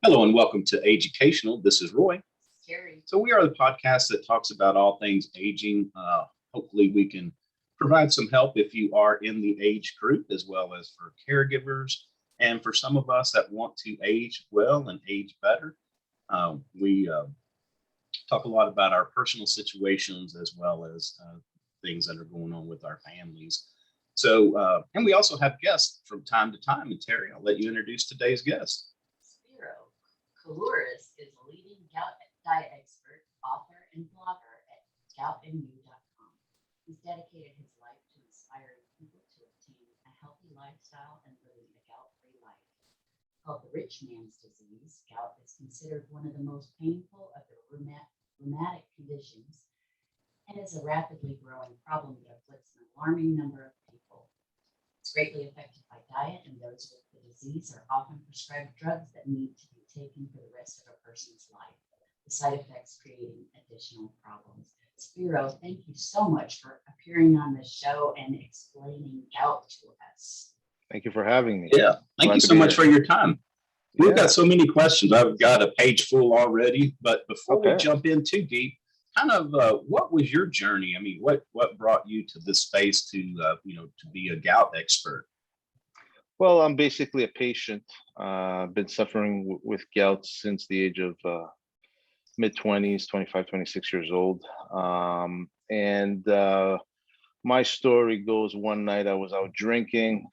Hello and welcome to Educational. This is Roy. Cherries. So we are the podcast that talks about all things aging. Hopefully we can provide some help if you are in the age group, as well as for caregivers and for some of us that want to age well and age better. We talk a lot about our personal situations as well as things that are going on with our families. And we also have guests from time to time. And Terry, I'll let you introduce today's guest. Spiro Koulouris is a leading gout diet expert, author, and blogger at gout-and-garlic.com. He's dedicated his life to inspiring people to obtain a healthy lifestyle and living a gout-free life. Called the rich man's disease, gout is considered one of the most painful of the rheumatic conditions and is a rapidly growing problem that afflicts an alarming number of people. It's greatly affected by diet, and those with the disease are often prescribed drugs that need to be taken for the rest of a person's life, the side effects creating additional problems. Spiro, thank you so much for appearing on the show and explaining gout to us. Thank you for having me. Yeah, thank you so much for your time. We've got so many questions. I've got a page full already, but before we jump in too deep, what was your journey? I mean, what brought you to this space to be a gout expert? Well, I'm basically a patient. I've been suffering with gout since the age of mid-20s, 25, 26 years old. And my story goes, one night I was out drinking,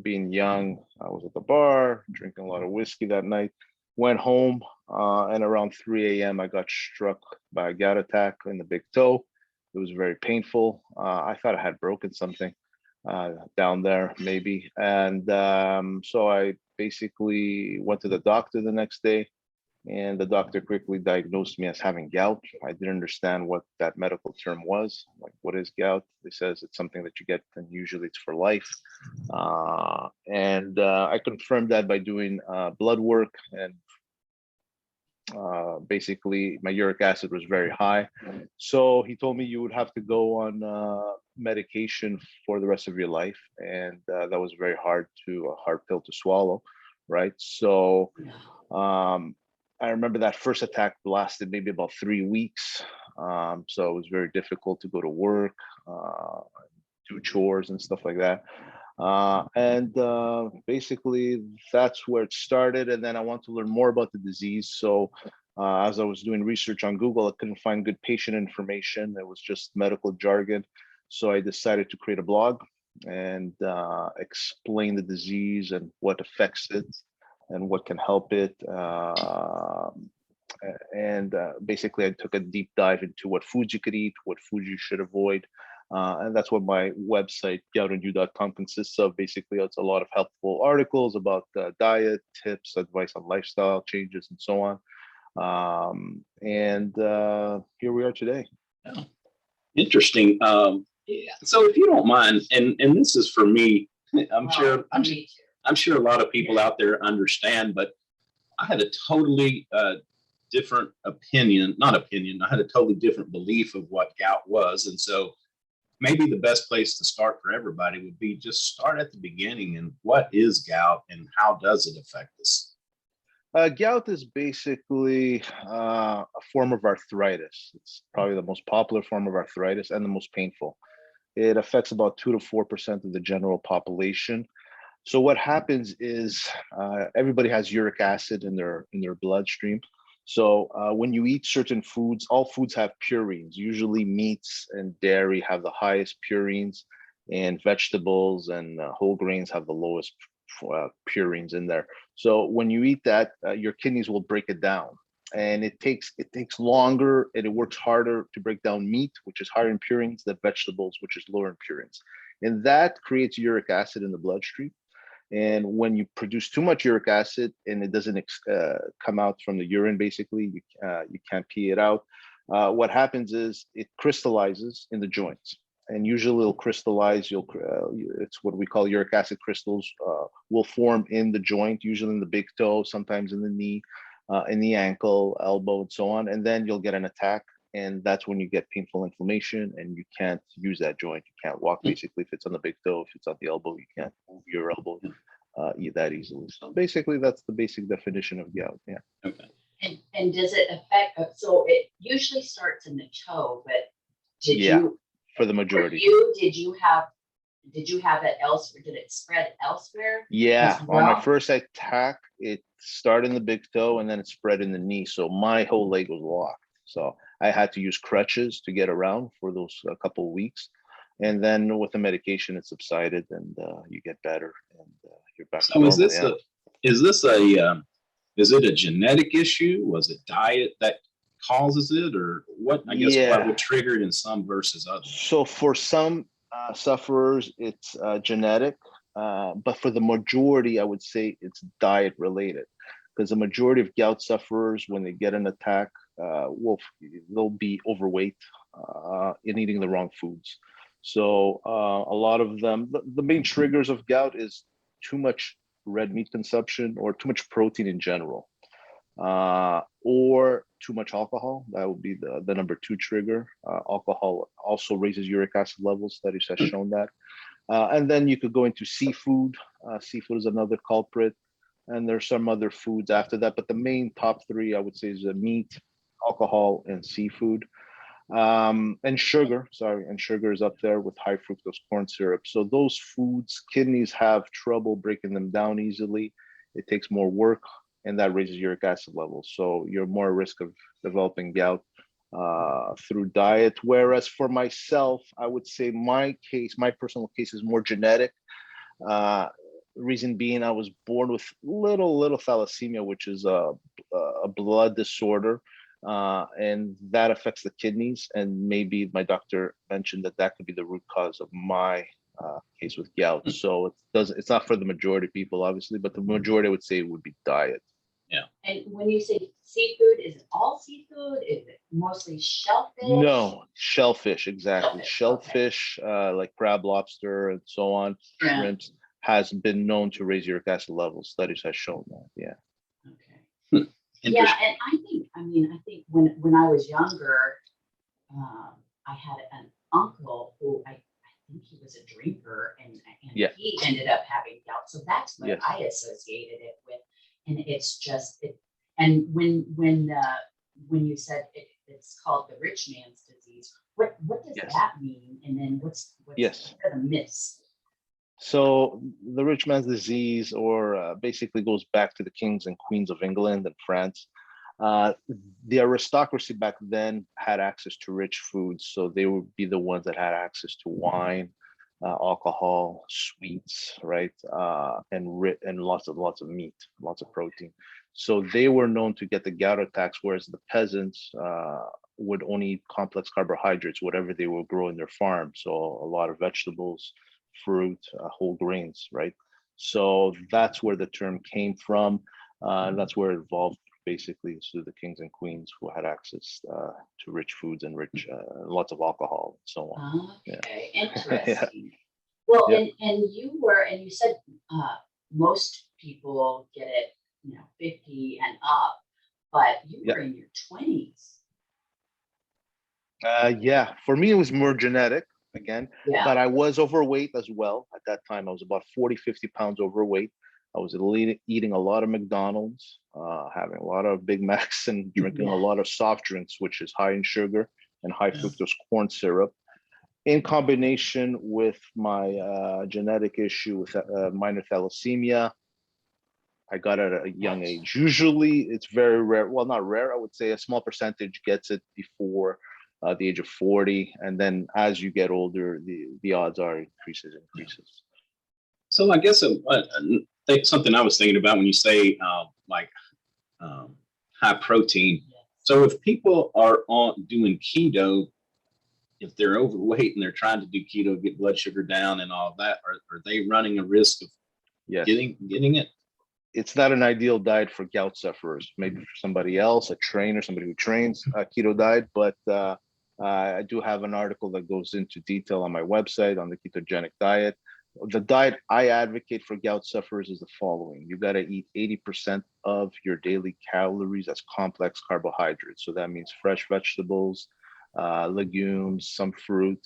being young. I was at the bar, drinking a lot of whiskey that night. Went home, and around 3 a.m. I got struck by a gout attack in the big toe. It was very painful. I thought I had broken something down there, maybe. And so I basically went to the doctor the next day, and the doctor quickly diagnosed me as having gout. I didn't understand what that medical term was. Like, what is gout? They says it's something that you get, and usually it's for life. And I confirmed that by doing blood work, and basically my uric acid was very high. So he told me you would have to go on medication for the rest of your life, and that was very hard pill to swallow, right? So I remember that first attack lasted maybe about 3 weeks. So it was very difficult to go to work, do chores and stuff like that. And basically that's where it started. And then I want to learn more about the disease. So as I was doing research on Google, I couldn't find good patient information. It was just medical jargon. So I decided to create a blog and explain the disease and what affects it and what can help it. And basically I took a deep dive into what foods you could eat, what foods you should avoid. And that's what my website, gout-and-garlic.com, consists of. Basically, it's a lot of helpful articles about diet, tips, advice on lifestyle changes, and so on. And here we are today. Yeah. Interesting. So if you don't mind, and this is for me, I'm sure a lot of people out there understand, but I had a totally different opinion, I had a totally different belief of what gout was. And so maybe the best place to start for everybody would be just start at the beginning. And what is gout and how does it affect us? Gout is basically a form of arthritis. It's probably the most popular form of arthritis and the most painful. It affects about 2 to 4% of the general population. So what happens is everybody has uric acid in their bloodstream. So when you eat certain foods, all foods have purines. Usually meats and dairy have the highest purines, and vegetables and whole grains have the lowest purines in there. So when you eat that, your kidneys will break it down. And it takes longer, and it works harder to break down meat, which is higher in purines, than vegetables, which is lower in purines. And that creates uric acid in the bloodstream. And when you produce too much uric acid and it doesn't come out from the urine, basically, you can't pee it out. What happens is it crystallizes in the joints. And usually it'll crystallize, it's what we call uric acid crystals, will form in the joint, usually in the big toe, sometimes in the knee, in the ankle, elbow, and so on. And then you'll get an attack. And that's when you get painful inflammation and you can't use that joint. You can't walk, basically. If it's on the big toe, if it's on the elbow, you can't move your elbow. eat that easily. So basically, that's the basic definition of gout. Yeah. Okay. And does it affect, so it usually starts in the toe, but did Yeah, you, for the for majority. you, did you have it elsewhere? Did it spread elsewhere? Yeah, as on my well? first attack, it started in the big toe and then it spread in the knee. So my whole leg was locked. So I had to use crutches to get around for those couple of weeks. And then with the medication, it subsided and you get better and you're back to So is normal. this Yeah. is it a genetic issue? Was it diet that causes it, or what? I guess what Yeah. would trigger it in some versus others? So for some sufferers, it's genetic, but for the majority, I would say it's diet related, because the majority of gout sufferers, when they get an attack, they'll be overweight and eating the wrong foods. So a lot of them, the main triggers of gout is too much red meat consumption or too much protein in general, or too much alcohol. That would be the number two trigger. Alcohol also raises uric acid levels. Studies have shown that. And then you could go into seafood. Seafood is another culprit. And there's some other foods after that. But the main top three, I would say, is meat, alcohol, and seafood. And sugar, and sugar is up there with high fructose corn syrup. So those foods, kidneys have trouble breaking them down easily. It takes more work, and that raises uric acid levels. So you're more at risk of developing gout through diet. Whereas for myself, I would say my personal case is more genetic. Reason being, I was born with little thalassemia, which is a blood disorder. And that affects the kidneys. And maybe my doctor mentioned that could be the root cause of my case with gout. So it's not for the majority of people, obviously, but the majority, I would say, would be diet. Yeah. And when you say seafood, is it all seafood? Is it mostly shellfish? No, shellfish, exactly. Shellfish, Like crab, lobster, and so on, Yeah. shrimps, has been known to raise uric acid levels. Studies have shown that. Yeah. Okay. Yeah, Interesting. and I think when I was younger, I had an uncle who I think he was a drinker, and Yeah. he ended up having gout. So that's what Yes. I associated it with, and it's just it. And when you said it's called the rich man's disease, what does Yes. that mean? And then what's Yes. what are the myths? So the rich man's disease, or basically goes back to the kings and queens of England and France. The aristocracy back then had access to rich foods, so they would be the ones that had access to wine, alcohol, sweets, right, and lots of meat, lots of protein. So they were known to get the gout attacks, whereas the peasants would only eat complex carbohydrates, whatever they will grow in their farm. So a lot of vegetables, fruit, whole grains, right? So that's where the term came from. And that's where it evolved, basically, to the kings and queens who had access to rich foods and rich, lots of alcohol and so on. Okay, Yeah. interesting. Well, Yeah. and you said most people get it, 50 and up, but you Yeah. were in your 20s. Yeah, for me, it was more genetic again, Yeah. but I was overweight as well. At that time, I was about 40, 50 pounds overweight. I was eating a lot of McDonald's, having a lot of Big Macs, and drinking a lot of soft drinks, which is high in sugar and high fructose corn syrup, in combination with my genetic issue with minor thalassemia. I got it at a young age. Usually it's very rare. Well, not rare. I would say a small percentage gets it before the age of 40. And then as you get older, the odds are increases. So I guess something I was thinking about when you say high protein. So if people are doing keto, if they're overweight and they're trying to do keto, get blood sugar down and all that, are they running a risk of Yes. getting it? It's not an ideal diet for gout sufferers. Maybe for somebody else, a trainer, somebody who trains keto diet. But I do have an article that goes into detail on my website on the ketogenic diet. The diet I advocate for gout sufferers is the following. You got to eat 80% of your daily calories as complex carbohydrates. So that means fresh vegetables, legumes, some fruit.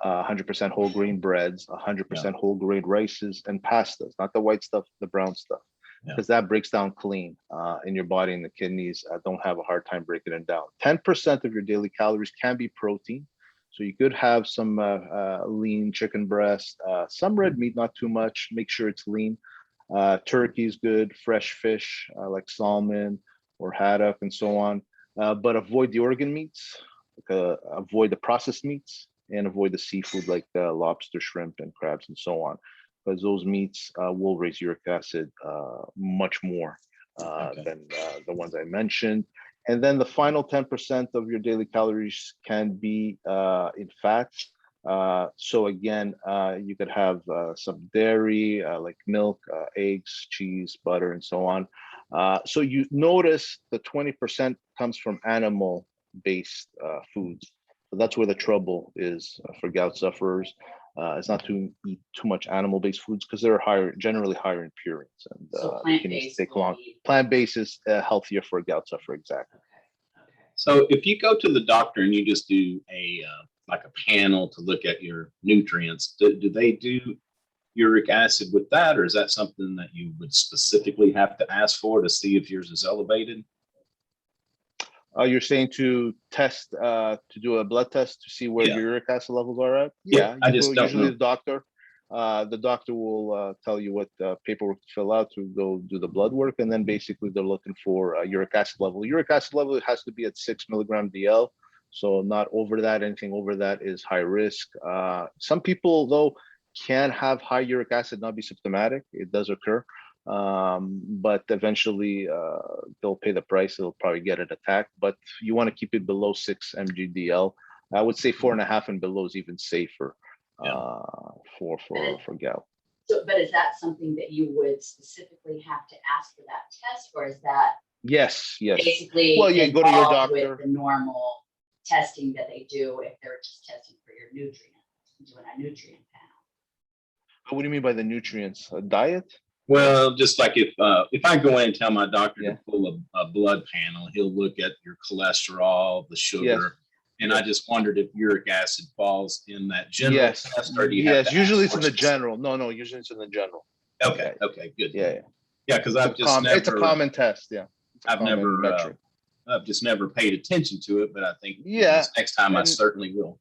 100% whole grain breads, 100% whole grain rices, and pastas, not the white stuff, the brown stuff, because that breaks down clean in your body, and the kidneys don't have a hard time breaking it down. 10% of your daily calories can be protein. So you could have some lean chicken breast, some red meat, not too much. Make sure it's lean. Turkey is good, fresh fish like salmon or haddock and so on. But avoid the organ meats, avoid the processed meats, and avoid the seafood like lobster, shrimp, and crabs and so on, because those meats will raise uric acid much more than the ones I mentioned. And then the final 10% of your daily calories can be in fats. So again, you could have some dairy, like milk, eggs, cheese, butter, and so on. So you notice the 20% comes from animal-based foods. So that's where the trouble is for gout sufferers. It's not to eat too much animal-based foods because they're generally higher in purines, and So kidneys take long. Plant-based is healthier for a gout sufferer, exactly. Okay. So if you go to the doctor and you just do a like a panel to look at your nutrients, do they do uric acid with that, or is that something that you would specifically have to ask for to see if yours is elevated? You're saying to test, to do a blood test to see where your uric acid levels are at? Yeah, I just don't usually know. the doctor will tell you what paperwork to fill out to go do the blood work, and then basically they're looking for uric acid level. Uric acid level has to be at 6 milligram DL, so not over that. Anything over that is high risk. Some people though can have high uric acid, not be symptomatic. It does occur. But eventually they'll pay the price. They'll probably get an attack, but you want to keep it below 6 mg/dL. I would say 4.5 and below is even safer for gout. So, but is that something that you would specifically have to ask for that test, or is that yes basically well, you go to your doctor with the normal testing that they do if they're just testing for your nutrients, doing a nutrient panel? What do you mean by the nutrients? Diet? Well, just like if I go in and tell my doctor to pull a blood panel, he'll look at your cholesterol, the sugar, and I just wondered if uric acid falls in that general test, or do you have to usually it's in the general. No, usually it's in the general. Okay, good. Yeah, because it's a common test. Yeah, I've just never paid attention to it, but I think next time I certainly will.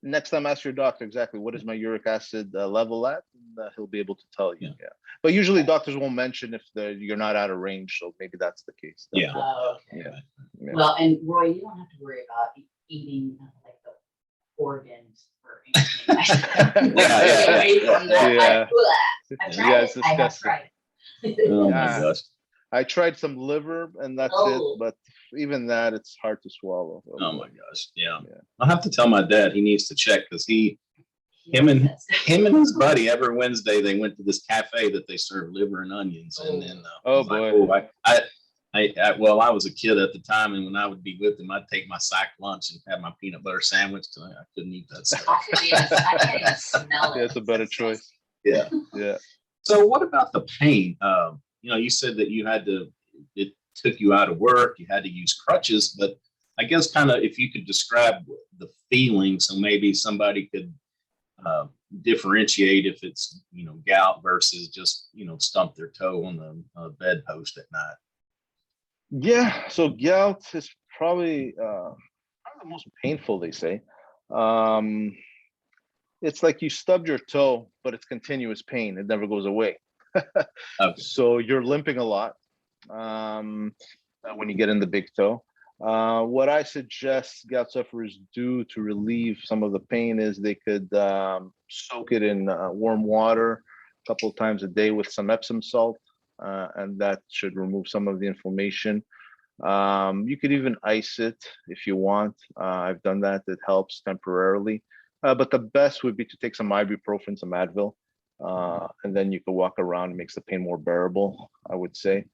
Next time, ask your doctor exactly what is my uric acid level at, and he'll be able to tell you. Yeah, but usually doctors won't mention if you're not out of range, so maybe that's the case. Okay. Well, and Roy, you don't have to worry about eating like the organs or anything. I've tried it. I have tried it. Oh my gosh. I tried some liver and that's it, but even that, it's hard to swallow. Oh my gosh. Yeah. I'll have to tell my dad he needs to check, because him and his buddy every Wednesday they went to this cafe that they serve liver and onions, and then I was a kid at the time, and when I would be with him, I'd take my sack lunch and have my peanut butter sandwich because I couldn't eat that stuff. I can't even smell it. It's a better choice. Yeah. So what about the pain? You said that it took you out of work, you had to use crutches, but I guess kind of if you could describe the feeling, so maybe somebody could differentiate if it's, gout versus just, stump their toe on the bedpost at night. Yeah, so gout is probably the most painful, they say. It's like you stubbed your toe, but it's continuous pain. It never goes away. So you're limping a lot when you get in the big toe. What I suggest gout sufferers do to relieve some of the pain is they could soak it in warm water a couple of times a day with some Epsom salt, and that should remove some of the inflammation. You could even ice it if you want. I've done that. It helps temporarily. But the best would be to take some ibuprofen, some Advil, and then you can walk around. It makes the pain more bearable, I would say.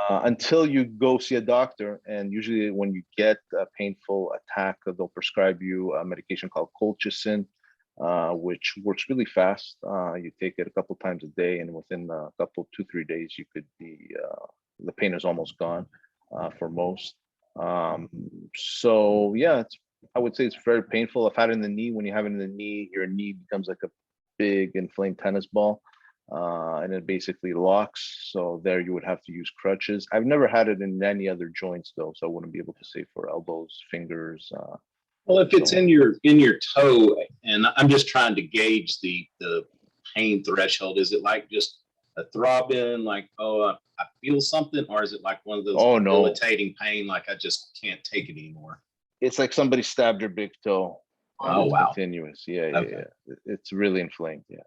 Until you go see a doctor, and usually when you get a painful attack, they'll prescribe you a medication called colchicine, which works really fast. You take it a couple times a day, and within a couple, 2-3 days, you could be the pain is almost gone for most. So yeah, I would say it's very painful. I've had it in the knee. When you have it in the knee, your knee becomes like a big inflamed tennis ball, and it basically locks. So there you would have to use crutches. I've never had it in any other joints though, so I wouldn't be able to say for elbows, fingers. Well, if it's So in your toe, and I'm just trying to gauge the pain threshold, is it like just a throbbing, like, oh, I feel something, or is it like one of those oh no, debilitating pain, like I just can't take it anymore? it's like somebody stabbed your big toe. And Oh, it's wow. continuous. Yeah, Okay. It's really inflamed. Yeah.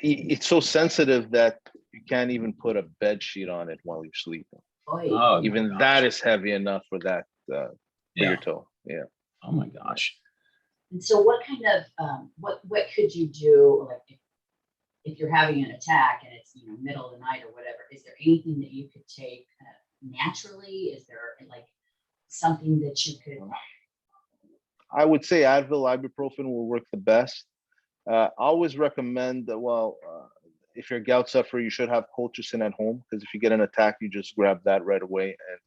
It's so sensitive that you can't even put a bed sheet on it while you're sleeping. Oy. Oh, my Even gosh. that is heavy enough for that for Yeah. your toe. Yeah. Oh my gosh. And so what kind of, what could you do, like, if you're having an attack and it's, middle of the night or whatever, is there anything that you could take naturally? Is there like something that you could? I would say Advil, ibuprofen will work the best. I always recommend that, if you're a gout sufferer, you should have colchicine at home, because if you get an attack, you just grab that right away, and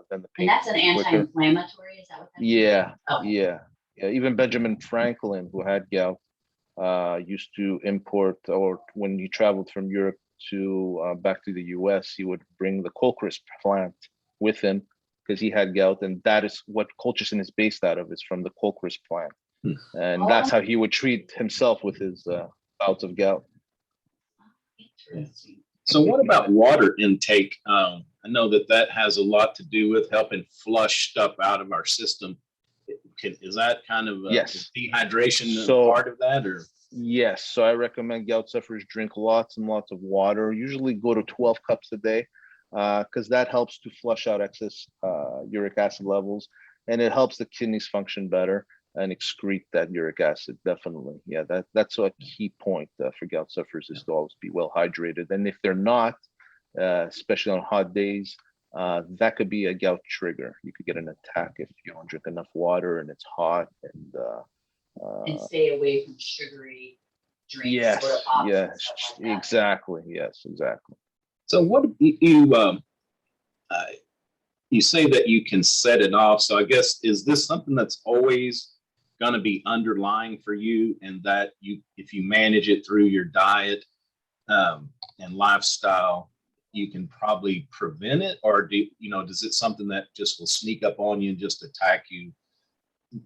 then the And pain that's an is quicker. anti-inflammatory, is that what that is? Yeah, Okay. yeah. Even Benjamin Franklin, who had gout, used to import, or when he traveled from Europe to back to the US, he would bring the Colchis plant with him because he had gout, and that is what colchicine is based out of. Is from the Colchis plant, and that's how he would treat himself with his bouts of gout. Interesting. So what about water intake? I know that has a lot to do with helping flush stuff out of our system. Is that kind of Yes. dehydration So, part of that, or? Yes, so I recommend gout sufferers drink lots and lots of water. Usually go to 12 cups a day, because that helps to flush out excess uric acid levels, and it helps the kidneys function better and excrete that uric acid. Definitely, yeah, that's a key point for gout sufferers, is to always be well hydrated. And if they're not, especially on hot days, that could be a gout trigger. You could get an attack if you don't drink enough water and it's hot, And stay away from sugary drinks. yes, Soda pops and yes, stuff like that. exactly, yes, exactly. So what you say that you can set it off. So I guess, is this something that's always going to be underlying for you, and that if you manage it through your diet and lifestyle, you can probably prevent it? Or does it something that just will sneak up on you and just attack you,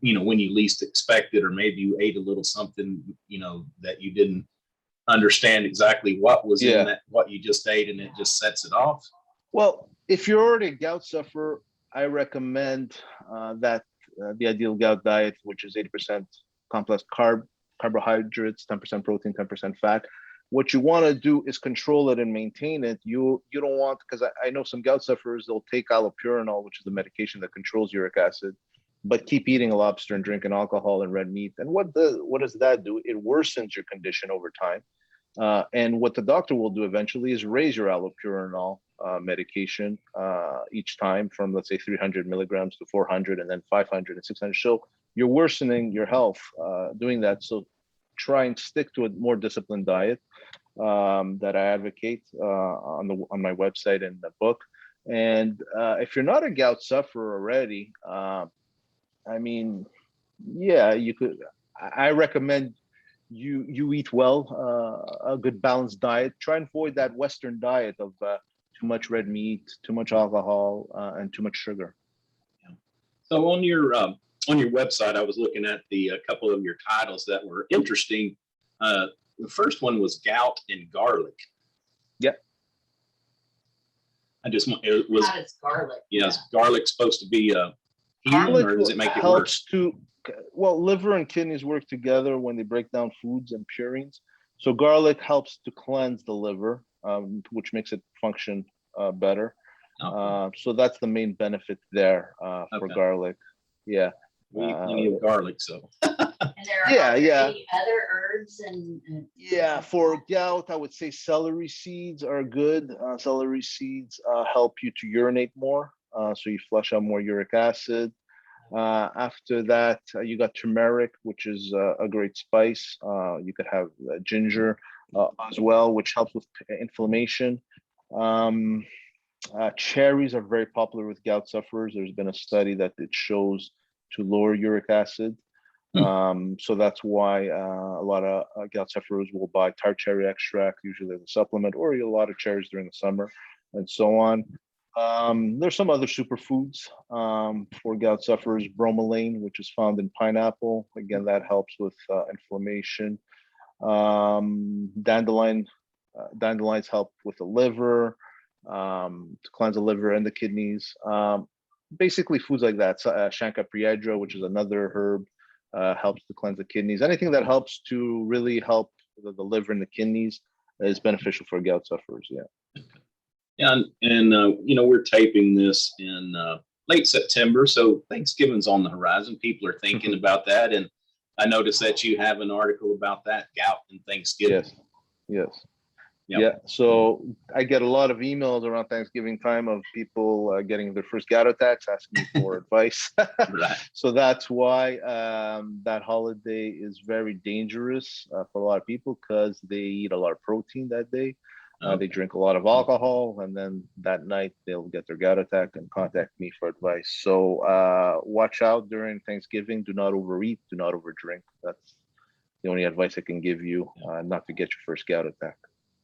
when you least expect it, or maybe you ate a little something, that you didn't understand exactly what was in that, what you just ate, and it just sets it off? Well, if you're already a gout sufferer, I recommend that the ideal gout diet, which is 80% complex carbohydrates, 10% protein, 10% fat. What you want to do is control it and maintain it. You don't want, because I know some gout sufferers, they'll take allopurinol, which is the medication that controls uric acid, but keep eating lobster and drinking alcohol and red meat. And what does that do? It worsens your condition over time. And what the doctor will do eventually is raise your allopurinol medication each time from, let's say, 300 milligrams to 400, and then 500 and 600. So you're worsening your health doing that. So try and stick to a more disciplined diet that I advocate on my website and the book. And if you're not a gout sufferer already, I mean, yeah, you could. I recommend you eat well, a good balanced diet. Try and avoid that Western diet of too much red meat, too much alcohol, and too much sugar. So on your website, I was looking at a couple of your titles that were interesting. The first one was Gout and Garlic. Yep. It was. How does garlic? Yeah, is garlic supposed to be healing, Garlic or does it make it helps worse? liver and kidneys work together when they break down foods and purines. So garlic helps to cleanse the liver, which makes it function better. Okay. So that's the main benefit there for garlic. Yeah. We eat plenty of garlic, so. And there are any other herbs and yeah, for gout, I would say celery seeds are good. Celery seeds help you to urinate more, so you flush out more uric acid. After that, you got turmeric, which is a great spice. You could have ginger as well, which helps with inflammation. Cherries are very popular with gout sufferers. There's been a study that it shows to lower uric acid. Hmm. So that's why a lot of gout sufferers will buy tart cherry extract, usually as a supplement, or a lot of cherries during the summer, and so on. There's some other superfoods for gout sufferers. Bromelain, which is found in pineapple. Again, that helps with inflammation. Dandelions help with the liver, to cleanse the liver and the kidneys. Basically, foods like that. So, Shanka priedra, which is another herb, helps to cleanse the kidneys. Anything that helps to really help the liver and the kidneys is beneficial for gout sufferers. Yeah. Yeah, and we're taping this in late September, so Thanksgiving's on the horizon. People are thinking about that, and I noticed that you have an article about that, gout and Thanksgiving. Yes. Yes. Yep. Yeah, so I get a lot of emails around Thanksgiving time of people getting their first gout attacks, asking me for advice. Right. So that's why that holiday is very dangerous for a lot of people, because they eat a lot of protein that day. They Okay. drink a lot of alcohol, and then that night they'll get their gout attack and contact me for advice. So watch out during Thanksgiving. Do not overeat. Do not overdrink. That's the only advice I can give you, not to get your first gout attack.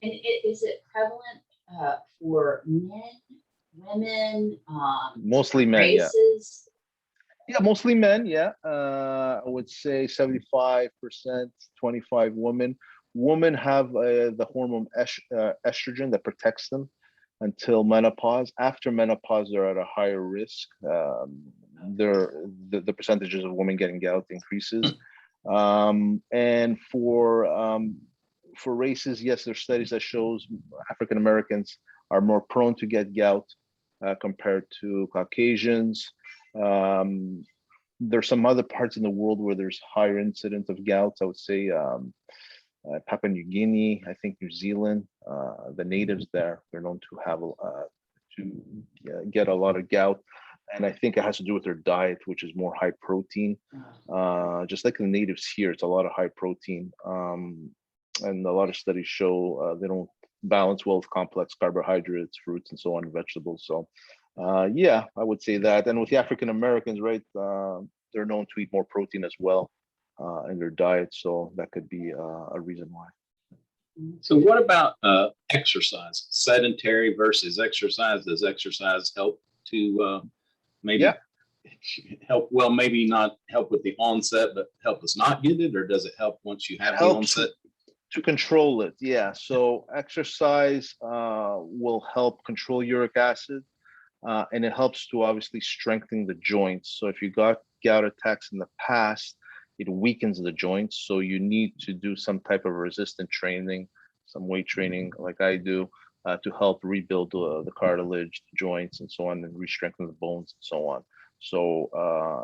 And is it prevalent for men, women, Mostly men, races? yeah, mostly men. Yeah, I would say 75%, 25 women. Women have the hormone estrogen that protects them until menopause. After menopause, they're at a higher risk. The percentages of women getting gout increases. And for races, yes, there's studies that shows African Americans are more prone to get gout compared to Caucasians. There's some other parts in the world where there's higher incidence of gout. I would say Papua New Guinea, I think New Zealand, the natives there, they're known to have get a lot of gout. And I think it has to do with their diet, which is more high protein. Just like the natives here, it's a lot of high protein. And a lot of studies show they don't balance well with complex carbohydrates, fruits, and so on, and vegetables. So, yeah, I would say that. And with the African Americans, right, they're known to eat more protein as well in their diet. So that could be a reason why. So what about exercise? Sedentary versus exercise? Does exercise help to maybe help? Well, maybe not help with the onset, but help us not get it, or does it help once you have the onset? To control it, yeah. So exercise will help control uric acid, and it helps to obviously strengthen the joints. So if you got gout attacks in the past, it weakens the joints. So you need to do some type of resistant training, some weight training like I do, to help rebuild the cartilage, the joints, and so on, and re-strengthen the bones and so on. So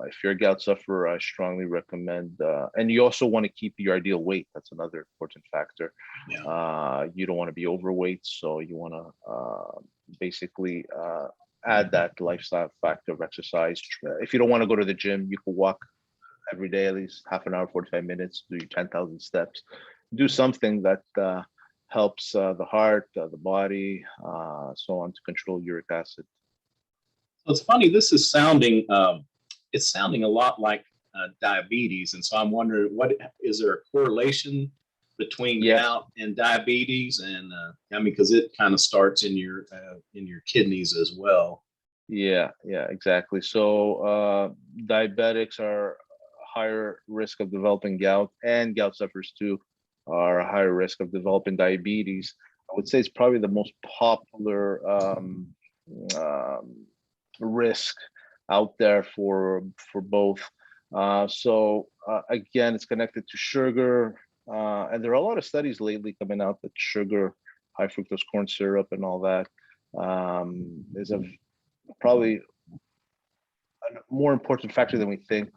if you're a gout sufferer, I strongly recommend, and you also want to keep your ideal weight. That's another important factor. Yeah. You don't want to be overweight, so you want to basically add that lifestyle factor of exercise. If you don't want to go to the gym, you can walk every day, at least half an hour, 45 minutes, do your 10,000 steps. Do something that helps the heart, the body, so on, to control uric acid. It's funny. This is sounding. It's sounding a lot like diabetes, and so I'm wondering, what is there a correlation between gout and diabetes? And I mean, because it kind of starts in your kidneys as well. Yeah, exactly. So diabetics are higher risk of developing gout, and gout sufferers too are a higher risk of developing diabetes. I would say it's probably the most popular risk out there for both. So again, it's connected to sugar, and there are a lot of studies lately coming out that sugar, high fructose corn syrup, and all that is probably a more important factor than we think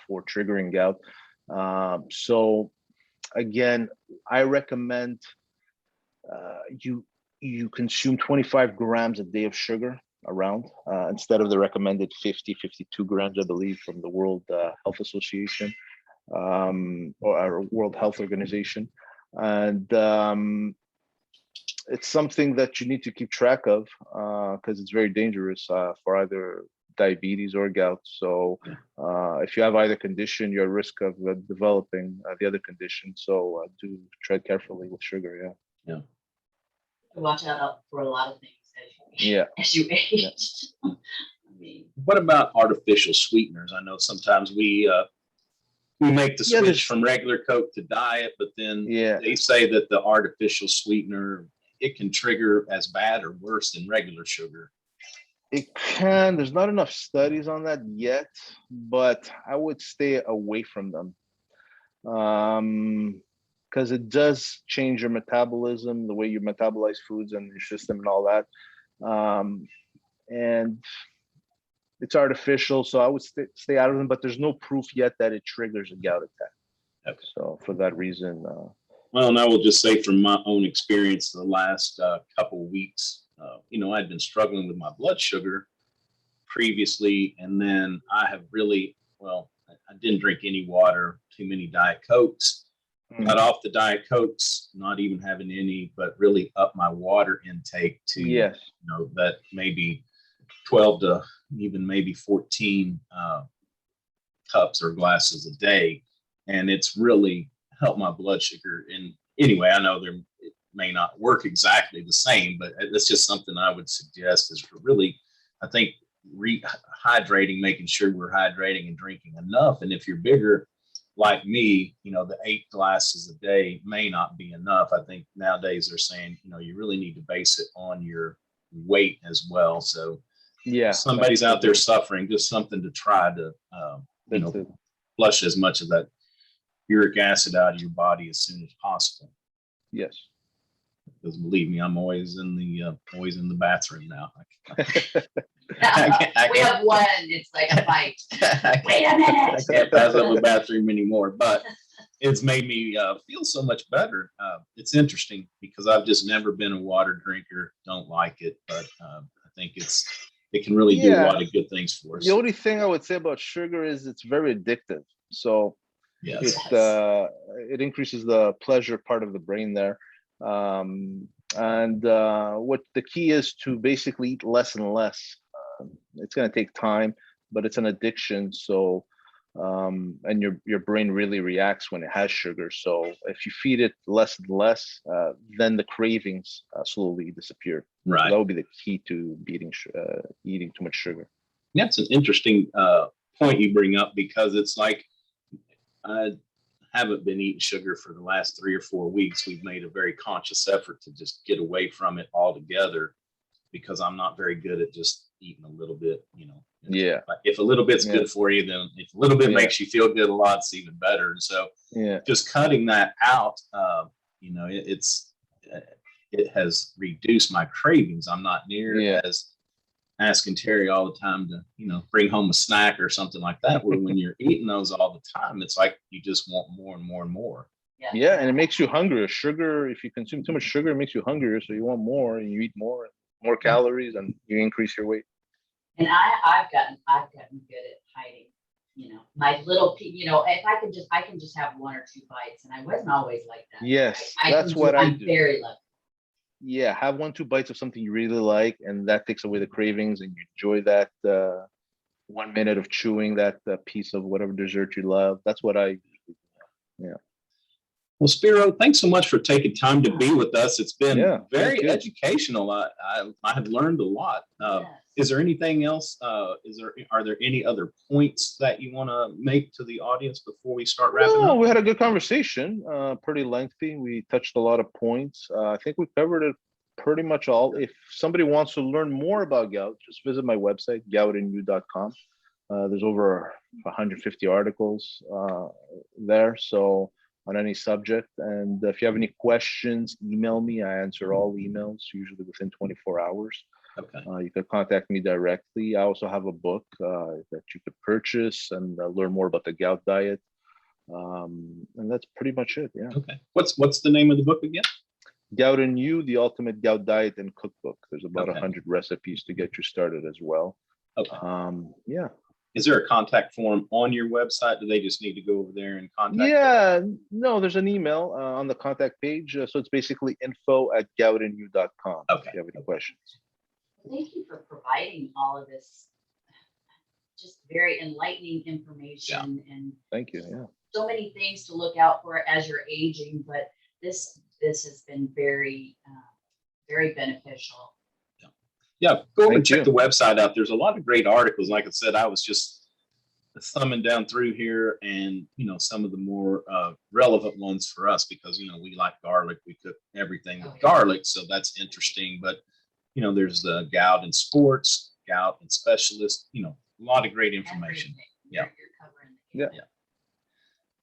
for triggering gout. So again, I recommend you consume 25 grams a day of sugar around, instead of the recommended 52 grams, I believe, from the World Health Association, or our World Health Organization. And it's something that you need to keep track of, because it's very dangerous for either diabetes or gout. So if you have either condition, you're at risk of developing the other condition. So do tread carefully with sugar. Yeah. Watch out for a lot of things Yeah. as you age. I mean, What about artificial sweeteners? I know sometimes we make the switch from regular Coke to diet, but then they say that the artificial sweetener, it can trigger as bad or worse than regular sugar. It can. There's not enough studies on that yet, but I would stay away from them. Because it does change your metabolism, the way you metabolize foods and your system and all that. And it's artificial, so I would stay out of them, but there's no proof yet that it triggers a gout attack. Okay. So for that reason. Well, and I will just say from my own experience, the last couple of weeks, I'd been struggling with my blood sugar previously, and then I have really, I didn't drink any water, too many Diet Cokes, got off the Diet Cokes, not even having any, but really up my water intake to, that maybe 12 to even maybe 14 cups or glasses a day. And it's really helped my blood sugar. And anyway, I know it may not work exactly the same, but that's just something I would suggest is for really, I think, rehydrating, making sure we're hydrating and drinking enough. And if you're bigger like me, the 8 glasses a day may not be enough. I think nowadays they're saying, you really need to base it on your weight as well. So somebody's out there suffering, just something to try to, flush as much of that uric acid out of your body as soon as possible. Yes. Because believe me, I'm always in the bathroom now. We have one. It's like a fight. Wait a minute. I can't pass up a bathroom anymore, but it's made me feel so much better. It's interesting because I've just never been a water drinker. Don't like it, but I think it can really do a lot of good things for us. The only thing I would say about sugar is it's very addictive. So it increases the pleasure part of the brain there. And what the key is to basically eat less and less. It's going to take time, but it's an addiction. So, and your brain really reacts when it has sugar. So if you feed it less and less, then the cravings slowly disappear. Right. So that would be the key to eating too much sugar. That's an interesting point you bring up, because it's like I haven't been eating sugar for the last 3 or 4 weeks. We've made a very conscious effort to just get away from it altogether, because I'm not very good at just eating a little bit, if a little bit's good for you, then if a little bit makes you feel good a lot, it's even better. And so just cutting that out, it has reduced my cravings. I'm not near as asking Terry all the time to, bring home a snack or something like that, where when you're eating those all the time, it's like you just want more and more and more. Yeah, and it makes you hungrier. Sugar, if you consume too much sugar, it makes you hungrier, so you want more, and you eat more calories, and you increase your weight. And I've gotten good at hiding, my little, if I can just have 1 or 2 bites, and I wasn't always like that. Yes, that's what I'm do. very lucky. Yeah, have 1, 2 bites of something you really like, and that takes away the cravings, and you enjoy that 1 minute of chewing that piece of whatever dessert you love. That's what I do. Well, Spiro, thanks so much for taking time to be with us. It's been very educational. I have learned a lot. Is there anything else? Are there any other points that you want to make to the audience before we start wrapping up? We had a good conversation, pretty lengthy. We touched a lot of points. I think we covered it pretty much all. If somebody wants to learn more about gout, just visit my website, gout-and-garlic.com. There's over 150 articles there. So on any subject. And if you have any questions, email me. I answer all emails, usually within 24 hours. Okay. You can contact me directly. I also have a book that you could purchase and learn more about the gout diet. And that's pretty much it. Yeah. Okay. What's the name of the book again? Gout and You, the Ultimate Gout Diet and Cookbook. There's about 100 recipes to get you started as well. Okay. Yeah. Is there a contact form on your website? Do they just need to go over there and contact? Yeah, no, there's an email on the contact page. So it's basically info@goutandyou.com. Okay. If you have any questions. Thank you for providing all of this just very enlightening information and Thank you. Yeah. so many things to look out for as you're aging. But this has been very, very beneficial. Yeah, go over and Thank check you. the website out. There's a lot of great articles. Like I said, I was just thumbing down through here, and some of the more relevant ones for us, because we like garlic. We cook everything with garlic, so that's interesting. But there's the gout and sports, gout and specialist. A lot of great information. Everything. Yeah. You're covering the Yeah.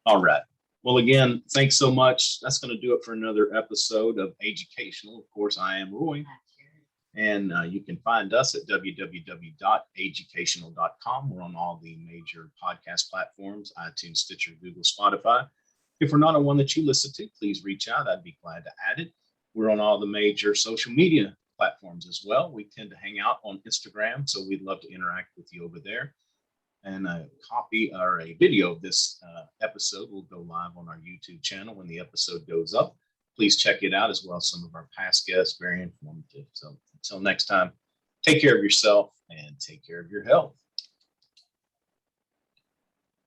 All right. Well, again, thanks so much. That's going to do it for another episode of Educational. Of course, I am Roy. And you can find us at www.educational.com. We're on all the major podcast platforms, iTunes, Stitcher, Google, Spotify. If we're not on one that you listen to, please reach out. I'd be glad to add it. We're on all the major social media platforms as well. We tend to hang out on Instagram, so we'd love to interact with you over there. And a copy or a video of this episode will go live on our YouTube channel when the episode goes up. Please check it out, as well as some of our past guests, very informative. So until next time, take care of yourself and take care of your health.